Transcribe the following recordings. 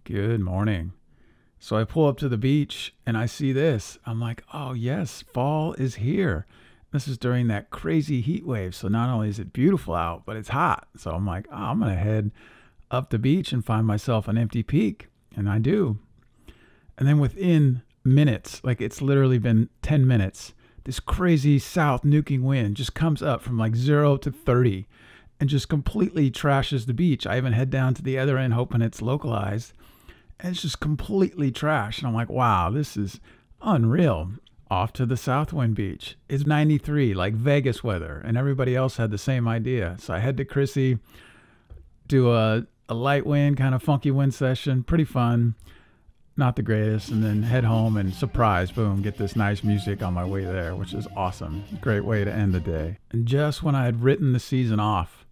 Good morning. So I pull up to the beach and I see this. I'm like, oh, yes, fall is here. This is during that crazy heat wave. So not only is it beautiful out, but it's hot. So I'm like, oh, I'm going to head up the beach and find myself an empty peak. And I do. And then within minutes, like it's literally been 10 minutes, this crazy south nuking wind just comes up from like 0 to 30 and just completely trashes the beach. I even head down to the other end hoping it's localized. And it's just completely trash. And I'm like, wow, this is unreal. Off to the Southwind Beach. It's 93, like Vegas weather. And everybody else had the same idea. So I head to Chrissy, do a light wind, kind of funky wind session. Pretty fun. Not the greatest. And then head home and surprise, boom, get this nice music on my way there, which is awesome. Great way to end the day. And just when I had written the season off,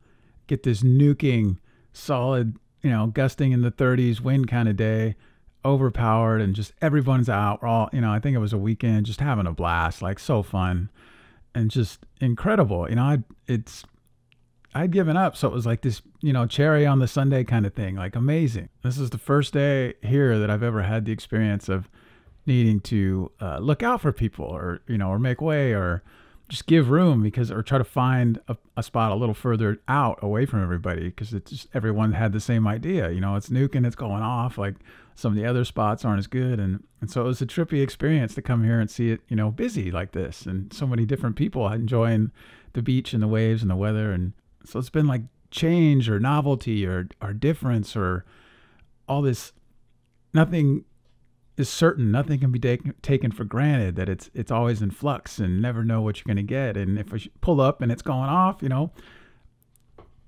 get this nuking, solid, gusting in the 30s wind kind of day, overpowered, and just everyone's out. We're all, I think it was a weekend, just having a blast, like so fun and just incredible. I'd given up. So it was like this, cherry on the sundae kind of thing, like amazing. This is the first day here that I've ever had the experience of needing to look out for people or make way or just give room or try to find a spot a little further out away from everybody because it's just everyone had the same idea. It's nuking, it's going off. Like some of the other spots aren't as good. And so it was a trippy experience to come here and see it, busy like this and so many different people enjoying the beach and the waves and the weather. And so it's been like change or novelty or difference or all this. Nothing is certain. Nothing can be taken for granted, that it's always in flux and never know what you're going to get. And if I pull up and it's going off,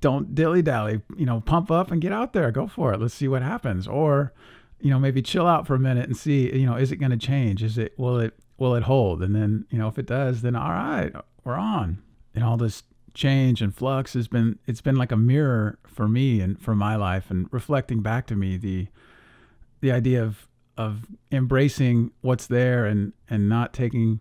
don't dilly-dally, pump up and get out there. Go for it. Let's see what happens. Or, maybe chill out for a minute and see, is it going to change? Will it hold? And then, if it does, then all right, we're on. And all this change and flux it's been like a mirror for me and for my life, and reflecting back to me the idea of embracing what's there and not taking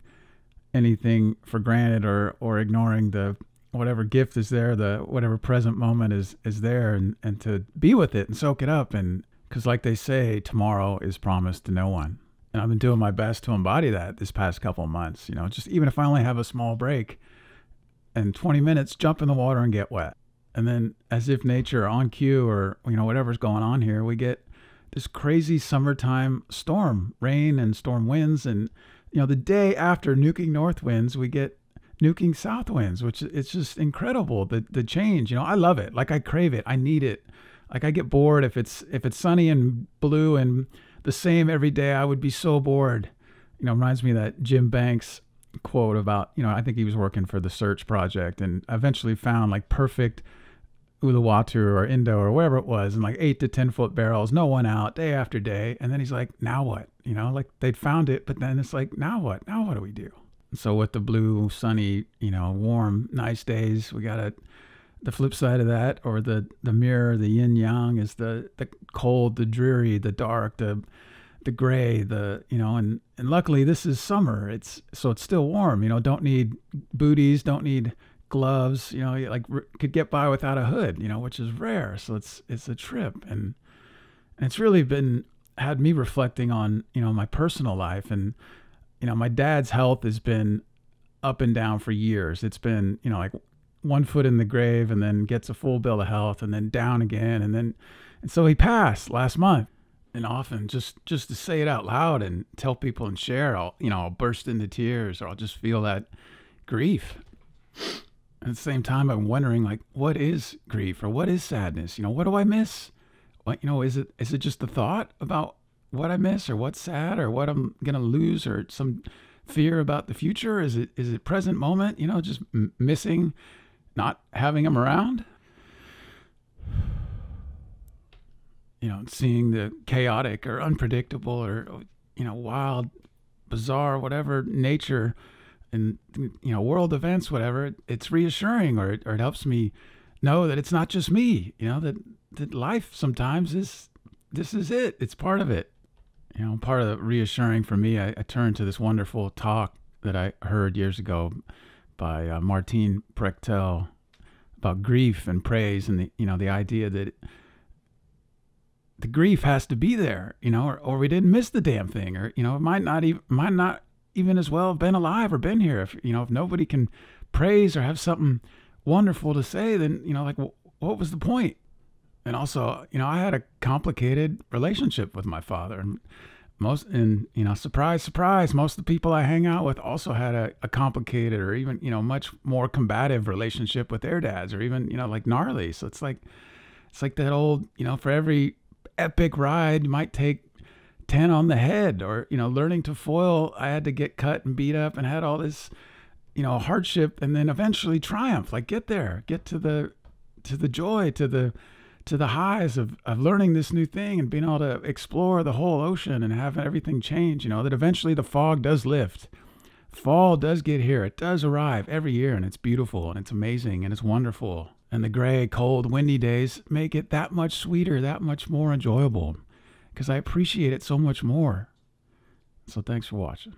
anything for granted or ignoring the whatever gift is there, the whatever present moment is there, and to be with it and soak it up. And because like they say, tomorrow is promised to no one. And I've been doing my best to embody that this past couple of months, just even if I only have a small break and 20 minutes, jump in the water and get wet. And then as if nature on cue or, whatever's going on here, we get this crazy summertime storm, rain and storm winds. And, the day after nuking north winds, we get nuking south winds, which it's just incredible. The change, I love it. Like I crave it. I need it. Like I get bored if it's sunny and blue and the same every day. I would be so bored. Reminds me of that Jim Banks quote about, I think he was working for the Search Project and eventually found like perfect Uluwatu or Indo or wherever it was, and like 8 to 10 foot barrels, no one out, day after day. And then he's like, now what? Like they'd found it, but then it's like, now what? Now what do we do? So with the blue, sunny, warm, nice days, we got the flip side of that, or the mirror, the yin yang is the cold, the dreary, the dark, the gray, and luckily this is summer. It's still warm, don't need booties, don't need gloves, could get by without a hood, which is rare. So it's a trip. And it's really had me reflecting on, my personal life. And, my dad's health has been up and down for years. It's been, like one foot in the grave and then gets a full bill of health and then down again. And so he passed last month. And often just to say it out loud and tell people and share, I'll burst into tears, or I'll just feel that grief. At the same time, I'm wondering, like, what is grief or what is sadness? What do I miss? What, is it just the thought about what I miss or what's sad or what I'm going to lose or some fear about the future? Is it present moment, just missing, not having them around? Seeing the chaotic or unpredictable or, wild, bizarre, whatever nature and, world events, whatever, it's reassuring, or it helps me know that it's not just me, that life sometimes this is it. It's part of it. Part of the reassuring for me, I turned to this wonderful talk that I heard years ago by Martín Prechtel about grief and praise, and the idea that the grief has to be there, or we didn't miss the damn thing, or, it might not even as well have been alive or been here. If nobody can praise or have something wonderful to say, then, like, what was the point? And also, I had a complicated relationship with my father, and surprise, surprise, most of the people I hang out with also had a complicated or even, much more combative relationship with their dads, or even, like gnarly. So it's like that old, for every epic ride, you might take 10 on the head, or, learning to foil, I had to get cut and beat up and had all this, hardship, and then eventually triumph, like get there, get to the joy, to the highs of learning this new thing and being able to explore the whole ocean and have everything change, that eventually the fog does lift. Fall does get here. It does arrive every year, and it's beautiful and it's amazing and it's wonderful. And the gray, cold, windy days make it that much sweeter, that much more enjoyable, because I appreciate it so much more. So thanks for watching.